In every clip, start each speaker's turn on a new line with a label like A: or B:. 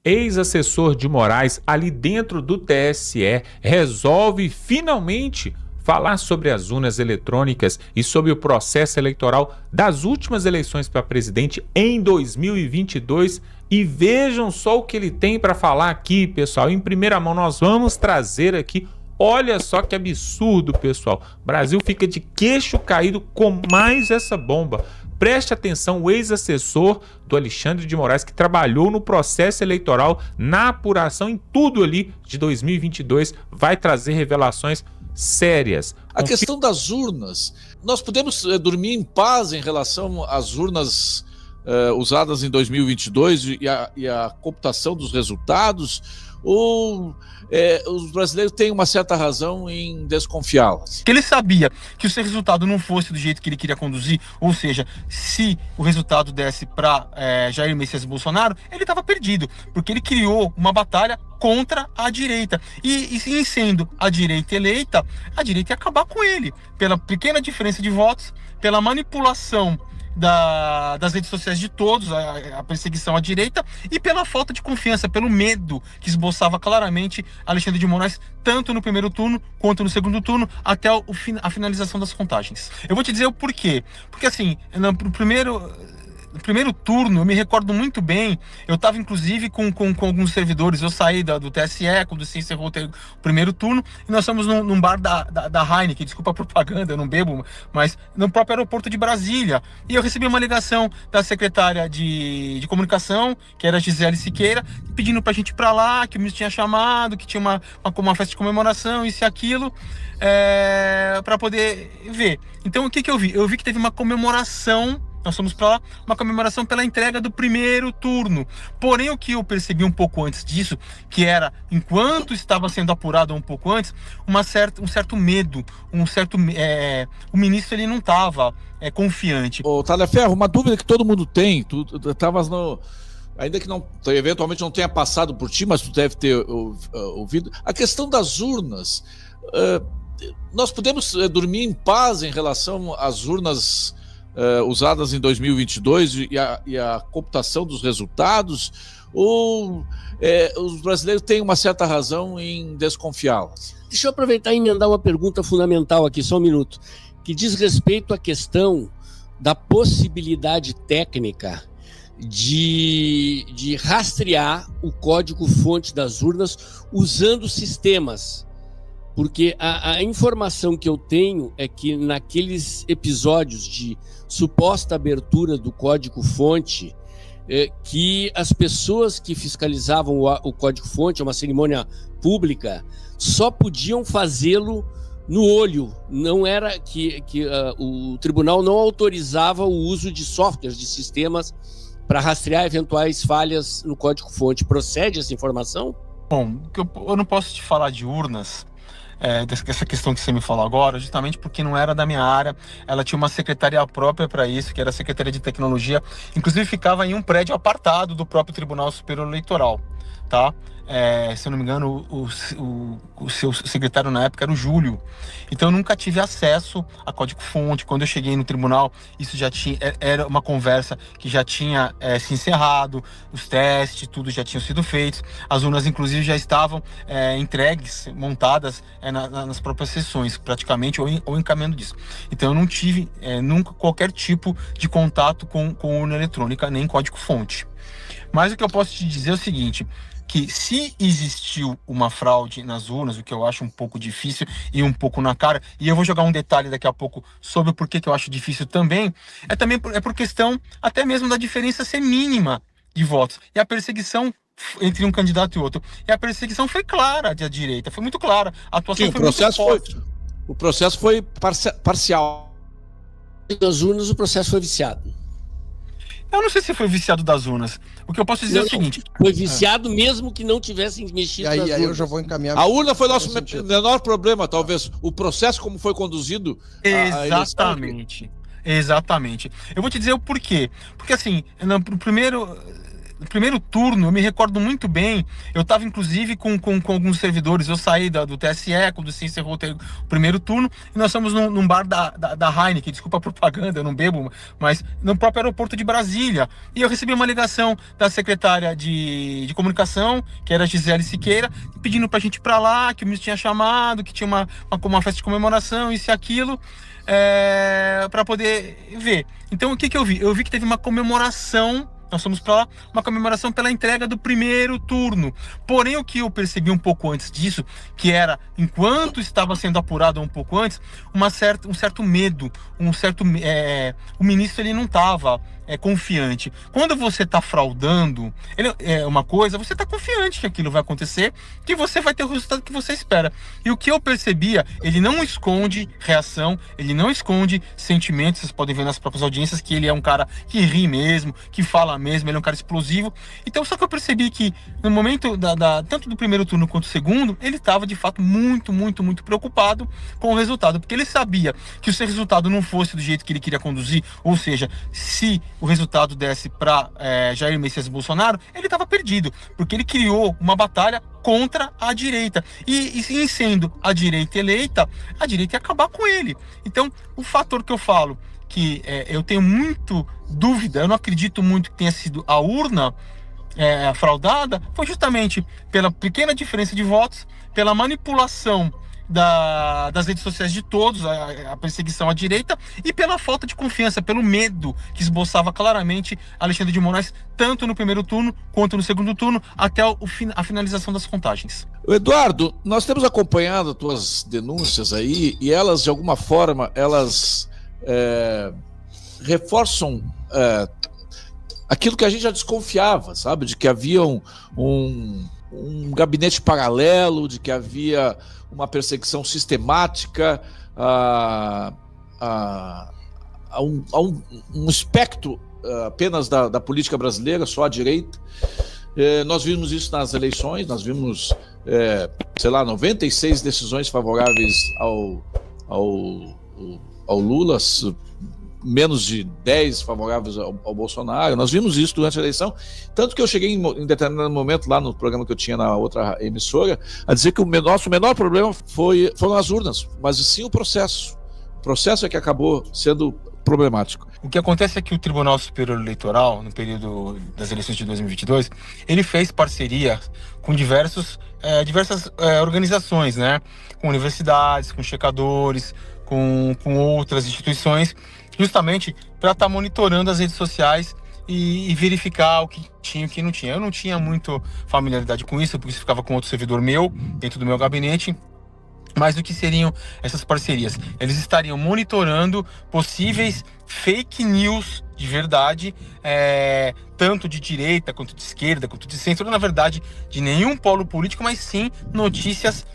A: Ex-assessor de Moraes, ali dentro do TSE, resolve finalmente falar sobre as urnas eletrônicas e sobre o processo eleitoral das últimas eleições para presidente em 2022. E vejam só o que ele tem para falar aqui, pessoal. Em primeira mão, nós vamos trazer aqui. Olha só que absurdo, pessoal. O Brasil fica de queixo caído com mais essa bomba. Preste atenção, o ex-assessor do Alexandre de Moraes, que trabalhou no processo eleitoral, na apuração, em tudo ali de 2022, vai trazer revelações sérias.
B: A questão das urnas, nós podemos dormir em paz em relação às urnas usadas em 2022 e a computação dos resultados, ou os brasileiros têm uma certa razão em desconfiá-las?
C: Ele sabia que se o resultado não fosse do jeito que ele queria conduzir, ou seja, se o resultado desse para Jair Messias Bolsonaro, ele estava perdido, porque ele criou uma batalha contra a direita. E em sendo a direita eleita, a direita ia acabar com ele, pela pequena diferença de votos, pela manipulação das redes sociais de todos, a perseguição à direita, e pela falta de confiança, pelo medo que esboçava claramente Alexandre de Moraes, tanto no primeiro turno quanto no segundo turno, até a finalização das contagens. Eu vou te dizer o porquê. Porque assim, no primeiro turno, eu me recordo muito bem, eu estava inclusive com alguns servidores, eu saí do TSE, quando se encerrou o primeiro turno, e nós fomos num bar da Heineken, desculpa a propaganda, eu não bebo, mas no próprio aeroporto de Brasília, e eu recebi uma ligação da secretária de comunicação, que era a Gisele Siqueira, pedindo pra gente ir pra lá, que o ministro tinha chamado, que tinha uma festa de comemoração, isso e aquilo, para poder ver. Então o que eu vi? Eu vi que teve uma comemoração. Nós fomos para lá, uma comemoração pela entrega do primeiro turno. Porém, o que eu percebi um pouco antes disso, que era, enquanto estava sendo apurado um pouco antes, um certo medo, o ministro ele não estava confiante.
B: Ô, Tagliaferro, uma dúvida que todo mundo tem, tu estavas ainda que não, eventualmente não tenha passado por ti, mas tu deve ter ouvido, a questão das urnas. Nós podemos dormir em paz em relação às urnas usadas em 2022 e a computação dos resultados, ou os brasileiros têm uma certa razão em desconfiá-las?
D: Deixa eu aproveitar e emendar uma pergunta fundamental aqui, só um minuto, que diz respeito à questão da possibilidade técnica de rastrear o código-fonte das urnas usando sistemas. Porque a informação que eu tenho é que naqueles episódios de suposta abertura do código-fonte, que as pessoas que fiscalizavam o código-fonte, uma cerimônia pública, só podiam fazê-lo no olho. Não era que o tribunal não autorizava o uso de softwares, de sistemas, para rastrear eventuais falhas no código-fonte. Procede essa informação?
C: Bom, eu não posso te falar de urnas, dessa questão que você me falou agora, justamente porque não era da minha área. Ela tinha uma secretaria própria para isso, que era a Secretaria de Tecnologia, inclusive ficava em um prédio apartado do próprio Tribunal Superior Eleitoral, tá? Se eu não me engano, o seu secretário na época era o Júlio. Então eu nunca tive acesso a código-fonte. Quando eu cheguei no tribunal, isso já era uma conversa que já tinha se encerrado, os testes, tudo já tinham sido feitos, as urnas inclusive já estavam entregues, montadas nas próprias sessões, praticamente, ou encaminhando disso. Então eu não tive nunca qualquer tipo de contato com urna eletrônica, nem código-fonte. Mas o que eu posso te dizer é o seguinte, que se existiu uma fraude nas urnas, o que eu acho um pouco difícil e um pouco na cara, e eu vou jogar um detalhe daqui a pouco sobre o porquê que eu acho difícil também, é por questão até mesmo da diferença ser mínima de votos. E a perseguição entre um candidato e outro. E a perseguição foi clara da direita, foi muito clara. A atuação foi muito forte.
B: O processo foi parcial.
D: Das urnas, o processo foi viciado.
C: Eu não sei se foi viciado das urnas. O que eu posso dizer é o seguinte...
D: Foi viciado mesmo que não tivessem mexido nas urnas.
E: Aí eu já vou encaminhar...
B: A urna foi nosso menor problema, talvez. O processo como foi conduzido...
C: Exatamente. Eu vou te dizer o porquê. Porque assim, no primeiro turno, eu me recordo muito bem, eu estava inclusive com alguns servidores, eu saí do TSE, quando se encerrou o primeiro turno, e nós fomos num bar da Heineken, desculpa a propaganda, eu não bebo, mas no próprio aeroporto de Brasília, e eu recebi uma ligação da secretária de comunicação, que era a Gisele Siqueira, pedindo pra gente ir pra lá, que o ministro tinha chamado, que tinha uma festa de comemoração, isso e aquilo, para poder ver. Então o que eu vi? Eu vi que teve uma comemoração, nós fomos para lá, uma comemoração pela entrega do primeiro turno. Porém, o que eu percebi um pouco antes disso, que era, enquanto estava sendo apurado um pouco antes, um certo medo, o ministro ele não estava confiante. Quando você está fraudando, uma coisa, você está confiante que aquilo vai acontecer, que você vai ter o resultado que você espera. E o que eu percebia, ele não esconde reação, ele não esconde sentimentos, vocês podem ver nas próprias audiências que ele é um cara que ri mesmo, que fala mesmo, ele é um cara explosivo. Então, só que eu percebi que no momento tanto do primeiro turno quanto do segundo, ele estava de fato muito, muito, muito preocupado com o resultado, porque ele sabia que se o resultado não fosse do jeito que ele queria conduzir, ou seja, se o resultado desse para Jair Messias Bolsonaro, ele estava perdido, porque ele criou uma batalha contra a direita, e em sendo a direita eleita, a direita ia acabar com ele. Então, o fator que eu falo que eu tenho muito dúvida, eu não acredito muito que tenha sido a urna fraudada, foi justamente pela pequena diferença de votos, pela manipulação das redes sociais de todos, a perseguição à direita, e pela falta de confiança, pelo medo que esboçava claramente Alexandre de Moraes, tanto no primeiro turno quanto no segundo turno, até a finalização das contagens.
B: Eduardo, nós temos acompanhado as tuas denúncias aí, e elas, de alguma forma, elas reforçam aquilo que a gente já desconfiava, sabe? De que havia um gabinete paralelo, de que havia uma perseguição sistemática a um espectro apenas da política brasileira, só à direita. Nós vimos isso nas eleições, nós vimos, 96 decisões favoráveis ao Lula, menos de 10 favoráveis ao Bolsonaro. Nós vimos isso durante a eleição, tanto que eu cheguei em determinado momento lá no programa que eu tinha na outra emissora a dizer que o nosso menor problema foram as urnas, mas sim o processo. O processo é que acabou sendo problemático.
C: O que acontece é que o Tribunal Superior Eleitoral, no período das eleições de 2022, ele fez parceria com diversas organizações, né? Com universidades, com checadores, com outras instituições, justamente para estar monitorando as redes sociais e verificar o que tinha e o que não tinha. Eu não tinha muito familiaridade com isso, porque isso ficava com outro servidor meu, dentro do meu gabinete. Mas o que seriam essas parcerias? Eles estariam monitorando possíveis fake news de verdade, tanto de direita, quanto de esquerda, quanto de centro, na verdade, de nenhum polo político, mas sim notícias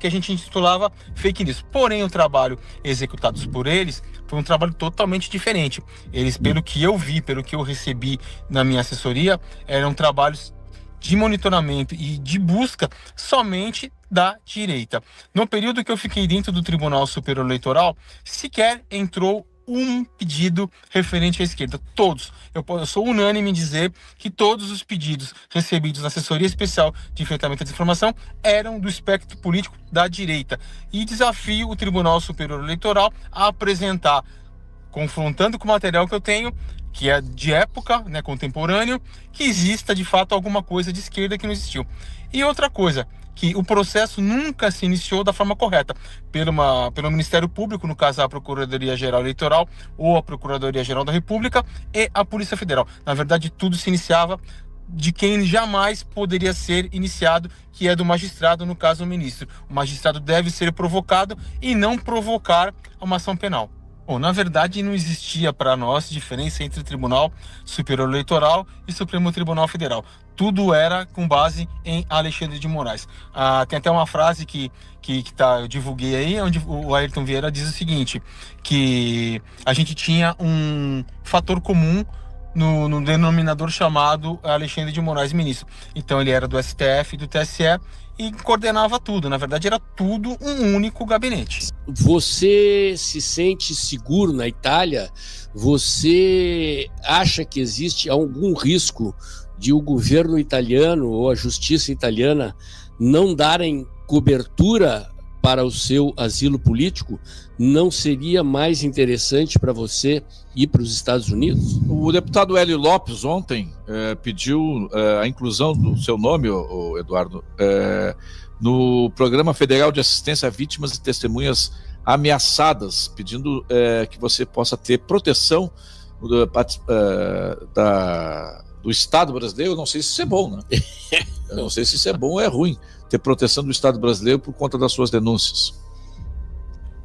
C: que a gente intitulava fake news. Porém, o trabalho executado por eles foi um trabalho totalmente diferente. Eles, pelo que eu vi, pelo que eu recebi na minha assessoria, eram trabalhos de monitoramento e de busca somente da direita. No período que eu fiquei dentro do Tribunal Superior Eleitoral, sequer entrou um pedido referente à esquerda. Todos. Eu sou unânime em dizer que todos os pedidos recebidos na Assessoria Especial de Enfrentamento à Desinformação eram do espectro político da direita. E desafio o Tribunal Superior Eleitoral a apresentar, confrontando com o material que eu tenho, que é de época, né, contemporâneo, que exista de fato alguma coisa de esquerda que não existiu. E outra coisa, que o processo nunca se iniciou da forma correta, pelo Ministério Público, no caso a Procuradoria-Geral Eleitoral ou a Procuradoria-Geral da República e a Polícia Federal. Na verdade, tudo se iniciava de quem jamais poderia ser iniciado, que é do magistrado, no caso o ministro. O magistrado deve ser provocado e não provocar uma ação penal. Bom, na verdade, não existia para nós diferença entre Tribunal Superior Eleitoral e Supremo Tribunal Federal. Tudo era com base em Alexandre de Moraes. Tem até uma frase que eu divulguei aí, onde o Ayrton Vieira diz o seguinte, que a gente tinha um fator comum no denominador chamado Alexandre de Moraes ministro. Então ele era do STF e do TSE e coordenava tudo. Na verdade, era tudo um único gabinete.
D: Você se sente seguro na Itália? Você acha que existe algum risco de o governo italiano ou a justiça italiana não darem cobertura para o seu asilo político, não seria mais interessante para você ir para os Estados Unidos?
B: O deputado Hélio Lopes ontem pediu a inclusão do seu nome, Eduardo, no Programa Federal de Assistência a Vítimas e Testemunhas Ameaçadas, pedindo que você possa ter proteção do Estado brasileiro. Eu não sei se isso é bom, né? Eu não sei se isso é bom ou é ruim, ter proteção do Estado brasileiro por conta das suas denúncias.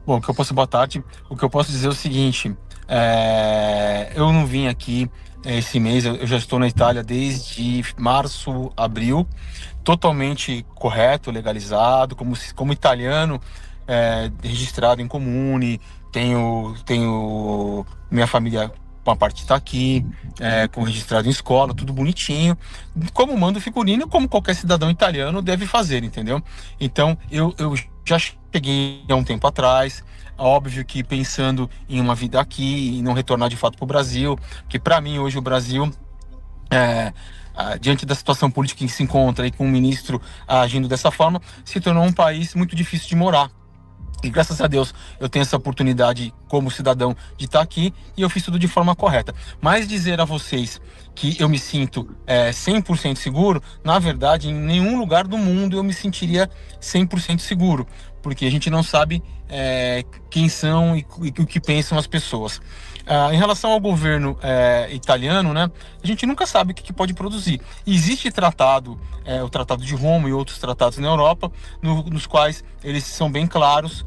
C: Bom, boa tarde. O que eu posso dizer é o seguinte, eu não vim aqui esse mês, eu já estou na Itália desde março, abril, totalmente correto, legalizado, como italiano, registrado em comune, tenho minha família, uma parte está aqui, com registrado em escola, tudo bonitinho, como manda o figurino, como qualquer cidadão italiano deve fazer, entendeu? Então, eu já cheguei há um tempo atrás, óbvio que pensando em uma vida aqui e não retornar de fato para o Brasil, porque para mim hoje o Brasil, diante da situação política em que se encontra e com o ministro agindo dessa forma, se tornou um país muito difícil de morar. E graças a Deus eu tenho essa oportunidade como cidadão de estar aqui e eu fiz tudo de forma correta. Mas dizer a vocês que eu me sinto 100% seguro, na verdade, em nenhum lugar do mundo eu me sentiria 100% seguro, porque a gente não sabe quem são e o que pensam as pessoas. Em relação ao governo italiano, né, a gente nunca sabe o que pode produzir. Existe tratado, o Tratado de Roma e outros tratados na Europa, nos quais eles são bem claros.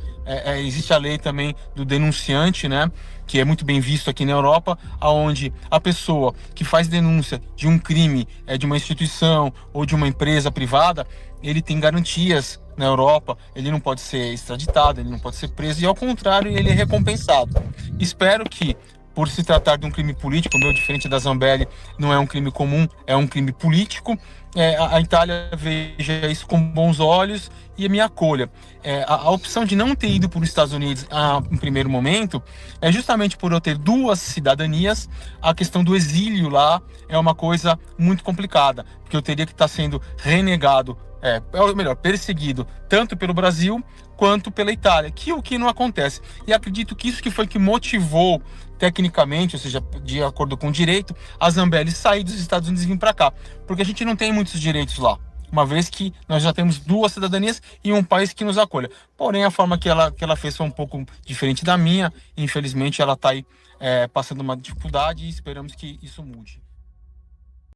C: Existe a lei também do denunciante, né, que é muito bem visto aqui na Europa, onde a pessoa que faz denúncia de um crime de uma instituição ou de uma empresa privada, ele tem garantias na Europa, ele não pode ser extraditado, ele não pode ser preso, e ao contrário, ele é recompensado. Espero que, por se tratar de um crime político, o meu, diferente da Zambelli, não é um crime comum, é um crime político, a Itália veja isso com bons olhos e me acolha. A opção de não ter ido para os Estados Unidos em primeiro momento é justamente por eu ter duas cidadanias. A questão do exílio lá é uma coisa muito complicada, porque eu teria que estar sendo renegado, ou melhor, perseguido tanto pelo Brasil quanto pela Itália, o que não acontece. E acredito que isso que foi que motivou tecnicamente, ou seja, de acordo com o direito, a Zambelli sair dos Estados Unidos e vir para cá, porque a gente não tem muitos direitos lá, uma vez que nós já temos duas cidadanias e um país que nos acolha. Porém, a forma que ela fez foi um pouco diferente da minha, infelizmente ela está aí passando uma dificuldade e esperamos que isso mude.